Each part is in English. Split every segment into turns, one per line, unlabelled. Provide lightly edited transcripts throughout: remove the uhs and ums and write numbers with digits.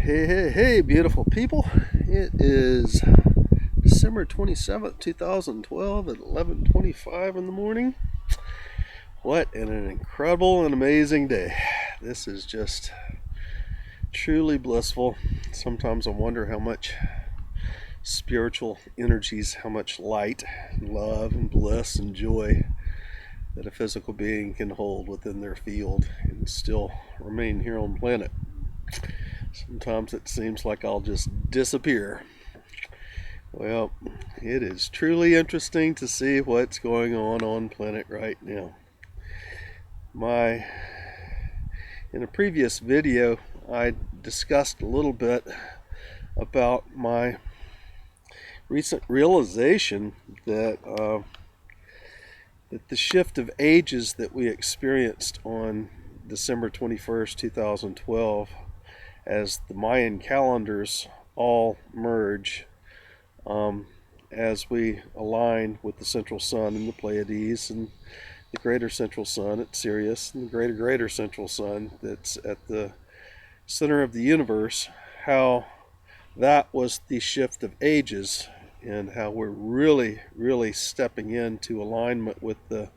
Hey, beautiful people. It is December 27th, 2012 at 11:25 in the morning. What an incredible and amazing day. This is just truly blissful. Sometimes I wonder how much spiritual energies, how much light, and love, and bliss and joy that a physical being can hold within their field and still remain here on planet. Sometimes it seems like I'll just disappear. Well, it is truly interesting to see what's going on planet right now. In a previous video, I discussed a little bit about my recent realization that the shift of ages that we experienced on December 21st, 2012, as the Mayan calendars all merge, as we align with the central sun in the Pleiades and the greater central sun at Sirius and the greater central sun that's at the center of the universe, how that was the shift of ages and how we're really stepping into alignment with the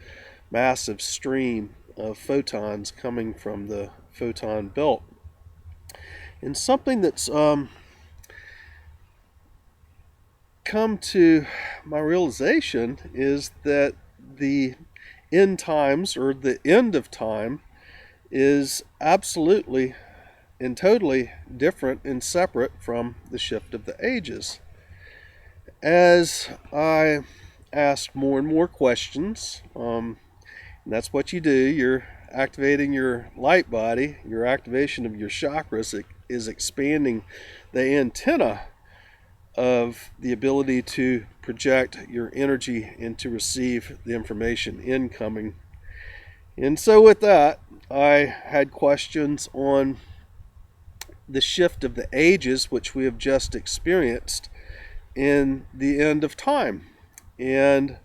massive stream of photons coming from the photon belt. And something that's come to my realization is that the end times, or the end of time, is absolutely and totally different and separate from the shift of the ages. As I asked more and more questions, and that's what you do, you're activating your light body, your activation of your chakras is expanding the antenna of the ability to project your energy and to receive the information incoming. And so with that, I had questions on the shift of the ages, which we have just experienced in the end of time. And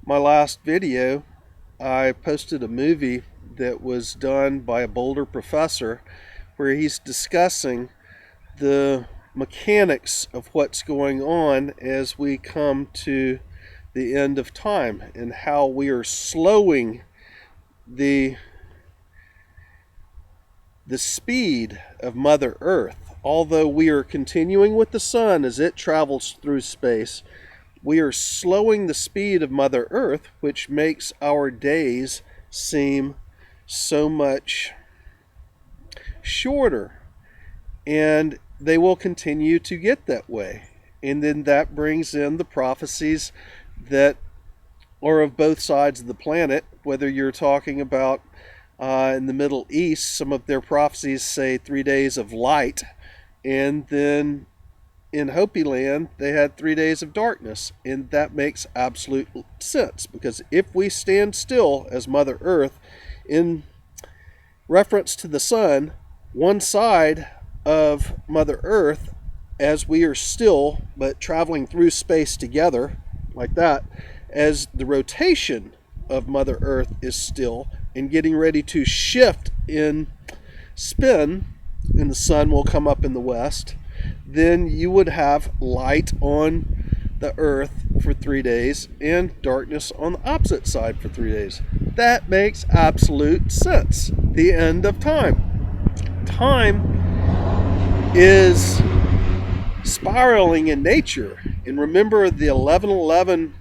my last video, I posted a movie that was done by a Boulder professor where he's discussing the mechanics of what's going on as we come to the end of time and how we are slowing the speed of Mother Earth. Although we are continuing with the sun as it travels through space, we are slowing the speed of Mother Earth, which makes our days seem so much shorter. And they will continue to get that way. And then that brings in the prophecies that are of both sides of the planet, whether you're talking about in the Middle East, some of their prophecies say 3 days of light, and then in Hopi land, they had 3 days of darkness. And that makes absolute sense, because if we stand still as Mother Earth in reference to the sun, one side of Mother Earth, as we are still but traveling through space together like that, as the rotation of Mother Earth is still and getting ready to shift in spin, and the sun will come up in the west, then you would have light on the earth for 3 days and darkness on the opposite side for 3 days. That makes absolute sense. The end of time. Time is spiraling in nature. And remember the 11th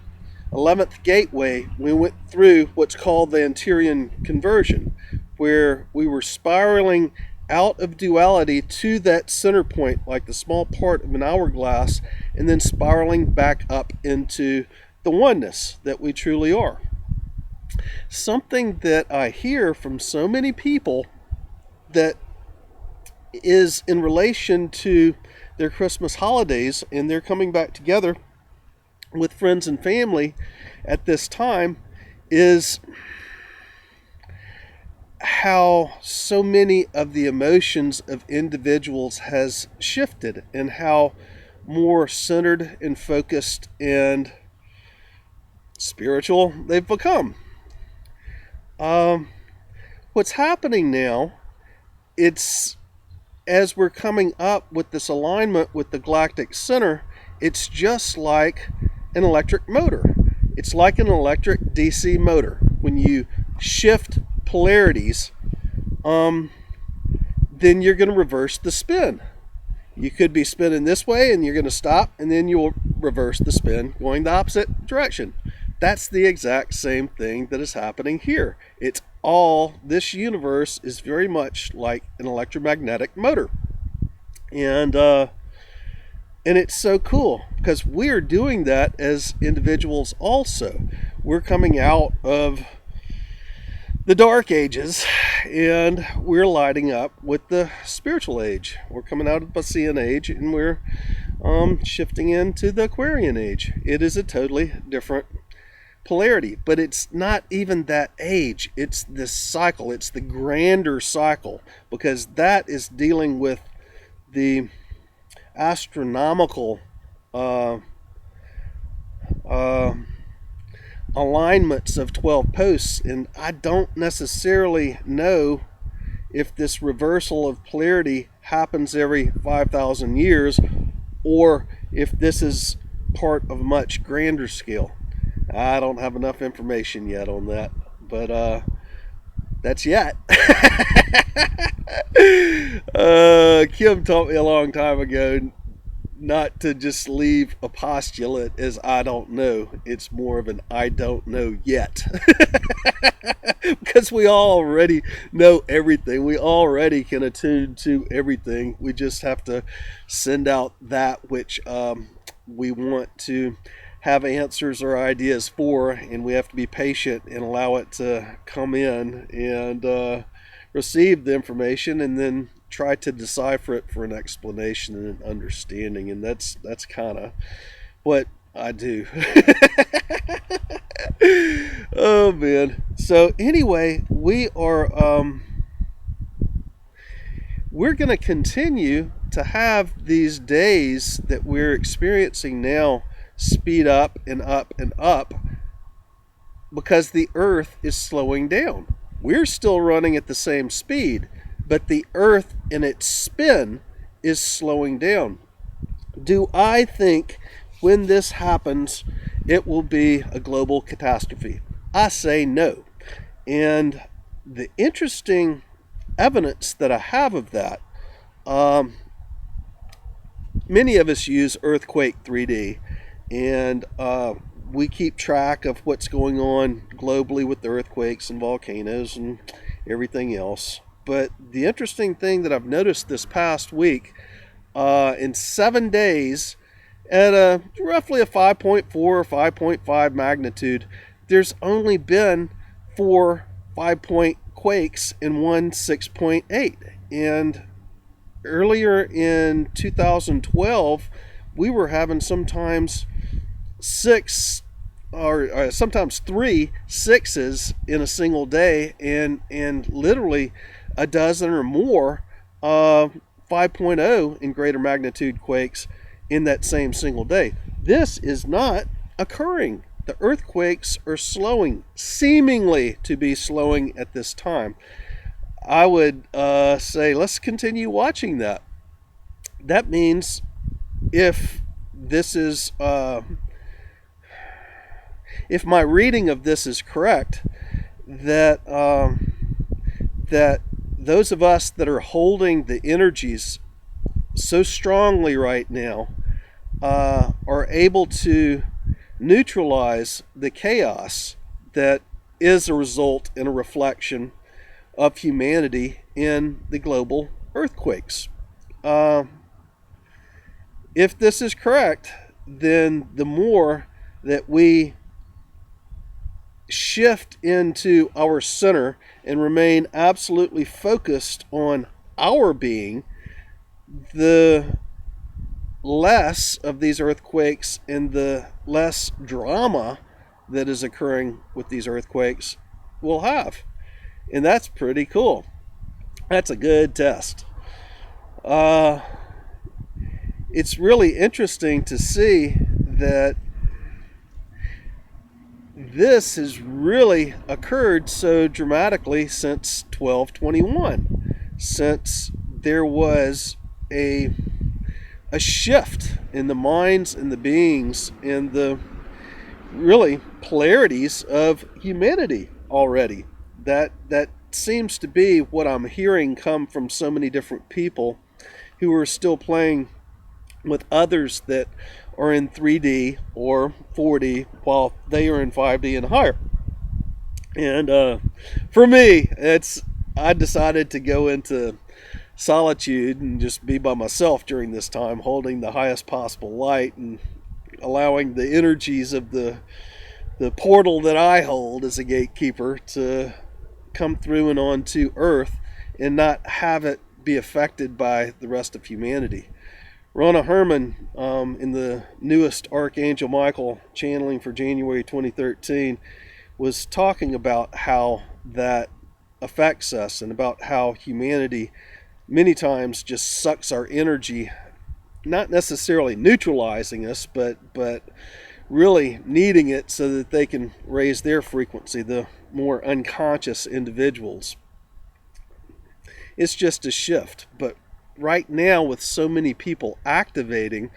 gateway, we went through what's called the Anterior conversion, where we were spiraling out of duality to that center point, like the small part of an hourglass, and then spiraling back up into the oneness that we truly are. Something that I hear from so many people that is in relation to their Christmas holidays, and they're coming back together with friends and family at this time, is how so many of the emotions of individuals has shifted and how more centered and focused and spiritual they've become. What's happening now, it's as we're coming up with this alignment with the galactic center, it's just like an electric motor. It's like an electric DC motor. When you shift polarities, then you're going to reverse the spin. You could be spinning this way and you're going to stop, and then you'll reverse the spin going the opposite direction. That's the exact same thing that is happening here. It's all, this universe is very much like an electromagnetic motor. And it's so cool because we're doing that as individuals also. We're coming out of the dark ages and we're lighting up with the spiritual age. We're coming out of the Bacian age and we're shifting into the Aquarian age. It is a totally different polarity, but it's not even that age. It's this cycle. It's the grander cycle, because that is dealing with the astronomical alignments of 12 posts, and I don't necessarily know if this reversal of polarity happens every 5,000 years or if this is part of a much grander scale. I don't have enough information yet on that, but that's yet. Kim taught me a long time ago not to just leave a postulate as I don't know. It's more of an I don't know yet. Because we already know everything. We already can attune to everything. We just have to send out that which we want to have answers or ideas for, and we have to be patient and allow it to come in and receive the information and then try to decipher it for an explanation and an understanding. And that's kind of what I do. Oh man. So anyway, we're going to continue to have these days that we're experiencing now speed up and up and up because the Earth is slowing down. We're still running at the same speed, but the Earth in its spin is slowing down. Do I think when this happens, it will be a global catastrophe? I say no. And the interesting evidence that I have of that, many of us use Earthquake 3D, and we keep track of what's going on globally with the earthquakes and volcanoes and everything else. But the interesting thing that I've noticed this past week, in 7 days, at roughly a 5.4 or 5.5 magnitude, there's only been 4 5-point quakes and 1 6.8. And earlier in 2012, we were having sometimes 6 or sometimes 3 6s in a single day, and literally a dozen or more 5.0 in greater magnitude quakes in that same single day. This is not occurring. The earthquakes are slowing, seemingly to be slowing at this time. I would say let's continue watching that. That means if this is if my reading of this is correct, that that those of us that are holding the energies so strongly right now are able to neutralize the chaos that is a result and a reflection of humanity in the global earthquakes. If this is correct, then the more that we shift into our center and remain absolutely focused on our being, the less of these earthquakes and the less drama that is occurring with these earthquakes we'll have. And that's pretty cool. That's a good test. It's really interesting to see that this has really occurred so dramatically since 1221, since there was a shift in the minds and the beings and the really polarities of humanity already. That seems to be what I'm hearing come from so many different people who are still playing with others that are in 3D or 4D while they are in 5D and higher. And for me, I decided to go into solitude and just be by myself during this time, holding the highest possible light and allowing the energies of the portal that I hold as a gatekeeper to come through and onto Earth and not have it be affected by the rest of humanity. Ronna Herman, in the newest Archangel Michael channeling for January 2013, was talking about how that affects us and about how humanity many times just sucks our energy, not necessarily neutralizing us, but really needing it so that they can raise their frequency, the more unconscious individuals. It's just a shift. But right now, with so many people activating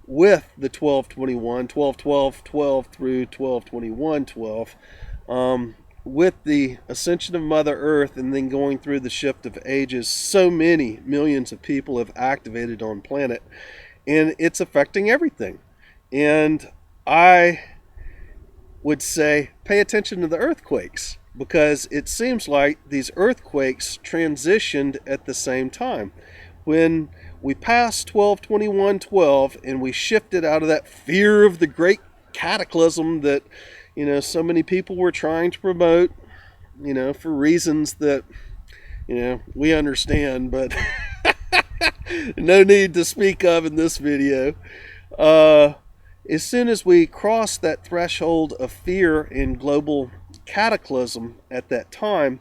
with the 1221, 1212, 12 through 1221, 12, with the ascension of Mother Earth and then going through the shift of ages, so many millions of people have activated on planet, and it's affecting everything. And I would say pay attention to the earthquakes, because it seems like these earthquakes transitioned at the same time. When we passed 12/21/12 and we shifted out of that fear of the great cataclysm that, so many people were trying to promote, for reasons that, we understand, but no need to speak of in this video. As soon as we crossed that threshold of fear and global cataclysm at that time,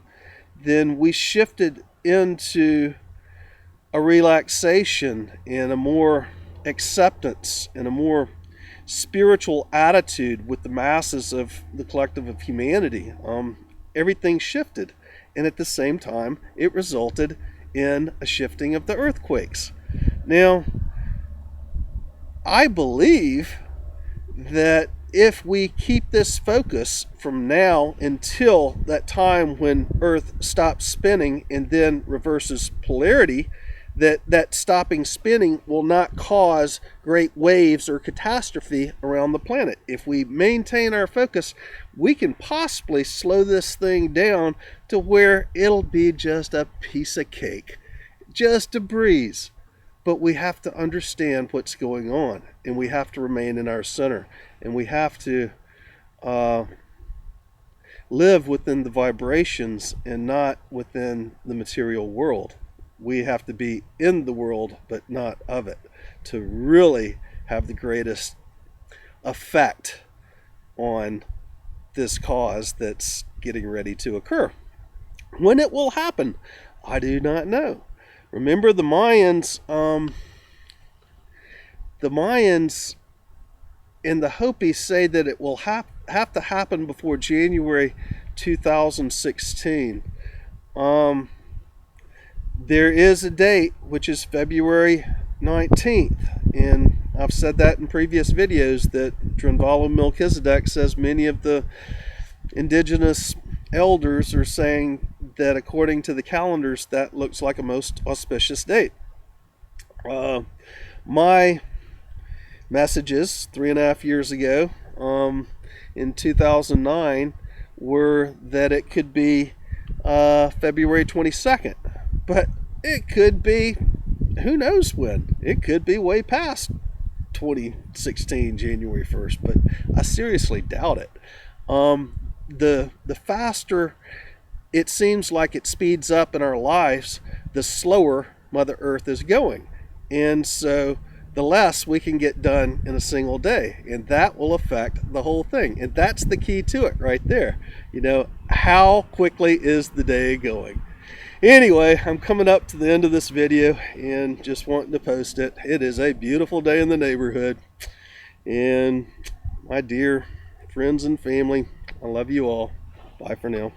then we shifted into a relaxation and a more acceptance and a more spiritual attitude with the masses of the collective of humanity. Everything shifted, and at the same time it resulted in a shifting of the earthquakes. Now, I believe that if we keep this focus from now until that time when Earth stops spinning and then reverses polarity, that stopping spinning will not cause great waves or catastrophe around the planet. If we maintain our focus, we can possibly slow this thing down to where it'll be just a piece of cake, just a breeze. But we have to understand what's going on, and we have to remain in our center, and we have to live within the vibrations and not within the material world. We have to be in the world, but not of it, to really have the greatest effect on this cause that's getting ready to occur. When it will happen, I do not know. Remember the Mayans, and the Hopis say that it will have to happen before January 2016. There is a date, which is February 19th, and I've said that in previous videos, that Drenvala Melchizedek says many of the indigenous elders are saying that according to the calendars, that looks like a most auspicious date. My messages 3.5 years ago, in 2009, were that it could be February 22nd, but it could be, who knows when. It could be way past 2016 January 1st, but I seriously doubt it. The faster it seems like it speeds up in our lives, the slower Mother Earth is going. And so the less we can get done in a single day. And that will affect the whole thing. And that's the key to it right there. How quickly is the day going? Anyway, I'm coming up to the end of this video and just wanting to post it. It is a beautiful day in the neighborhood. And my dear friends and family, I love you all. Bye for now.